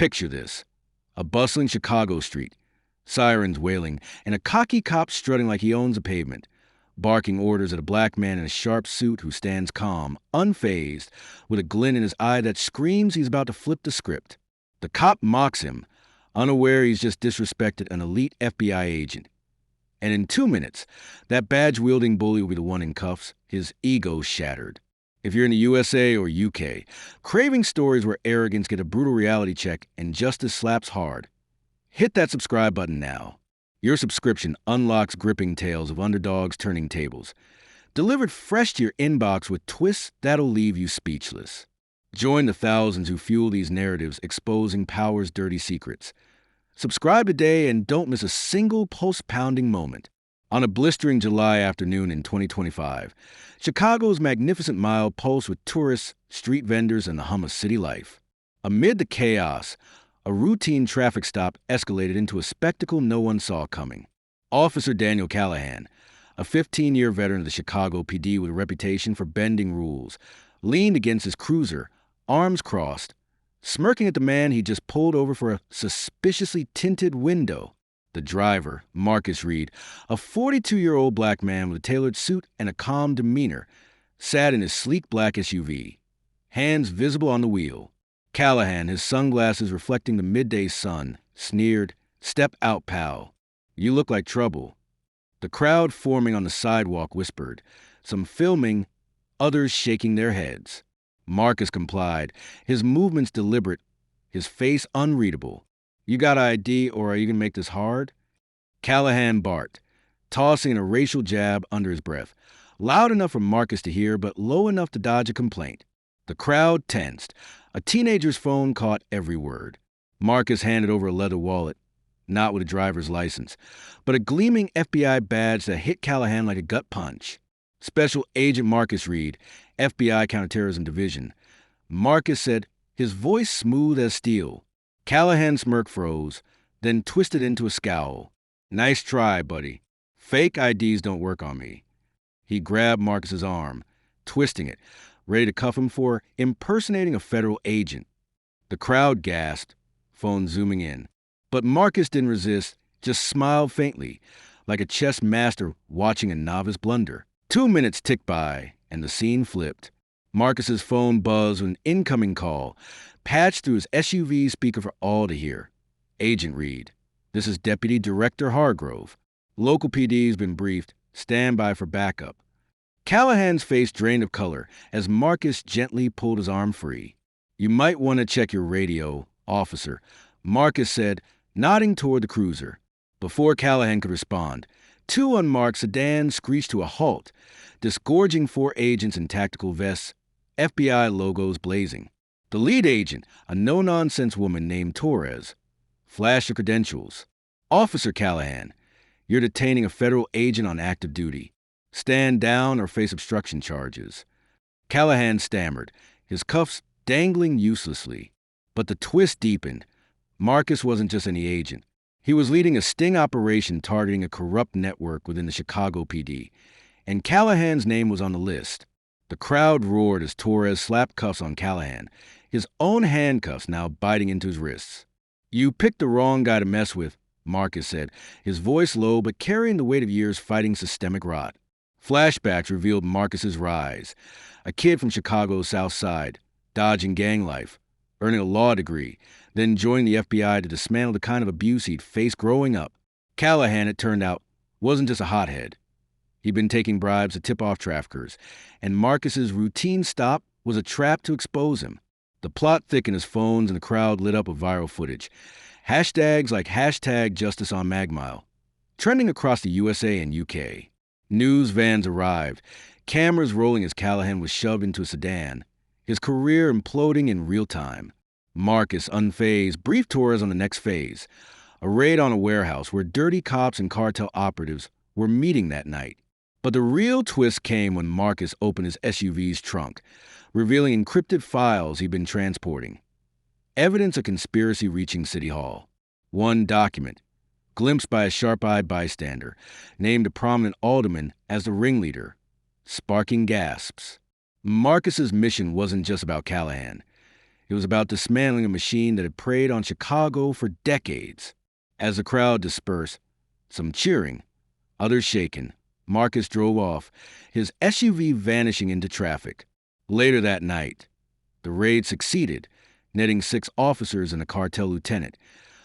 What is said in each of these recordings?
Picture this: a bustling Chicago street, sirens wailing, and a cocky cop strutting like he owns a pavement, barking orders at a black man in a sharp suit who stands calm, unfazed, with a glint in his eye that screams he's about to flip the script. The cop mocks him, unaware he's just disrespected an elite FBI agent. And in 2 minutes, that badge-wielding bully will be the one in cuffs, his ego shattered. If you're in the USA or UK, craving stories where arrogance gets a brutal reality check and justice slaps hard, hit that subscribe button now. Your subscription unlocks gripping tales of underdogs turning tables, delivered fresh to your inbox with twists that'll leave you speechless. Join the thousands who fuel these narratives, exposing power's dirty secrets. Subscribe today and don't miss a single pulse-pounding moment. On a blistering July afternoon in 2025, Chicago's Magnificent Mile pulsed with tourists, street vendors, and the hum of city life. Amid the chaos, a routine traffic stop escalated into a spectacle no one saw coming. Officer Daniel Callahan, a 15-year veteran of the Chicago PD with a reputation for bending rules, leaned against his cruiser, arms crossed, smirking at the man he just pulled over for a suspiciously tinted window. The driver, Marcus Reed, a 42-year-old black man with a tailored suit and a calm demeanor, sat in his sleek black SUV, hands visible on the wheel. Callahan, his sunglasses reflecting the midday sun, sneered, "Step out, pal. You look like trouble." The crowd forming on the sidewalk whispered, some filming, others shaking their heads. Marcus complied, his movements deliberate, his face unreadable. "You got ID, or are you going to make this hard?" Callahan barked, tossing a racial jab under his breath, loud enough for Marcus to hear, but low enough to dodge a complaint. The crowd tensed. A teenager's phone caught every word. Marcus handed over a leather wallet, not with a driver's license, but a gleaming FBI badge that hit Callahan like a gut punch. Special Agent Marcus Reed, FBI Counterterrorism Division. Marcus said, his voice smooth as steel. Callahan's smirk froze, then twisted into a scowl. "Nice try, buddy. Fake IDs don't work on me." He grabbed Marcus's arm, twisting it, ready to cuff him for impersonating a federal agent. The crowd gasped, phone zooming in. But Marcus didn't resist, just smiled faintly, like a chess master watching a novice blunder. 2 minutes ticked by, and the scene flipped. Marcus's phone buzzed with an incoming call, patched through his SUV speaker for all to hear. "Agent Reed, this is Deputy Director Hargrove. Local PD's been briefed. Stand by for backup." Callahan's face drained of color as Marcus gently pulled his arm free. "You might want to check your radio, officer," Marcus said, nodding toward the cruiser. Before Callahan could respond, 2 unmarked sedans screeched to a halt, disgorging 4 agents in tactical vests, FBI logos blazing. The lead agent, a no-nonsense woman named Torres, flashed her credentials. "Officer Callahan, you're detaining a federal agent on active duty. Stand down or face obstruction charges." Callahan stammered, his cuffs dangling uselessly. But the twist deepened. Marcus wasn't just any agent. He was leading a sting operation targeting a corrupt network within the Chicago PD, and Callahan's name was on the list. The crowd roared as Torres slapped cuffs on Callahan, his own handcuffs now biting into his wrists. "You picked the wrong guy to mess with," Marcus said, his voice low but carrying the weight of years fighting systemic rot. Flashbacks revealed Marcus's rise, a kid from Chicago's South Side, dodging gang life, earning a law degree, then joining the FBI to dismantle the kind of abuse he'd faced growing up. Callahan, it turned out, wasn't just a hothead. He'd been taking bribes to tip off traffickers, and Marcus's routine stop was a trap to expose him. The plot thickened as phones and the crowd lit up with viral footage. Hashtags like #JusticeOnMagMile, trending across the USA and UK. News vans arrived, cameras rolling as Callahan was shoved into a sedan, his career imploding in real time. Marcus, unfazed, briefed Torres on the next phase, a raid on a warehouse where dirty cops and cartel operatives were meeting that night. But the real twist came when Marcus opened his SUV's trunk, revealing encrypted files he'd been transporting. Evidence of conspiracy reaching City Hall. One document, glimpsed by a sharp-eyed bystander, named a prominent alderman as the ringleader, sparking gasps. Marcus's mission wasn't just about Callahan. It was about dismantling a machine that had preyed on Chicago for decades. As the crowd dispersed, some cheering, others shaken, Marcus drove off, his SUV vanishing into traffic. Later that night, the raid succeeded, netting 6 officers and a cartel lieutenant,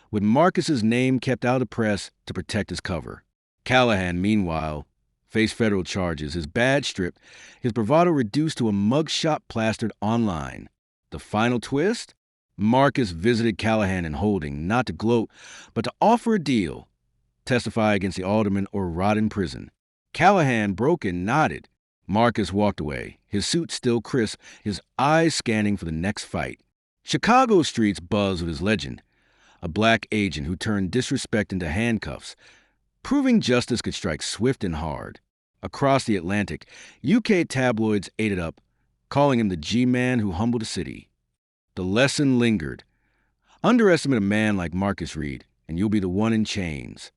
with Marcus's name kept out of the press to protect his cover. Callahan, meanwhile, faced federal charges, his badge stripped, his bravado reduced to a mugshot plastered online. The final twist? Marcus visited Callahan in holding, not to gloat, but to offer a deal. Testify against the alderman or rot in prison. Callahan, broken, nodded. Marcus walked away, his suit still crisp, his eyes scanning for the next fight. Chicago streets buzzed with his legend, a black agent who turned disrespect into handcuffs, proving justice could strike swift and hard. Across the Atlantic, UK tabloids ate it up, calling him the G-man who humbled a city. The lesson lingered. Underestimate a man like Marcus Reed, and you'll be the one in chains.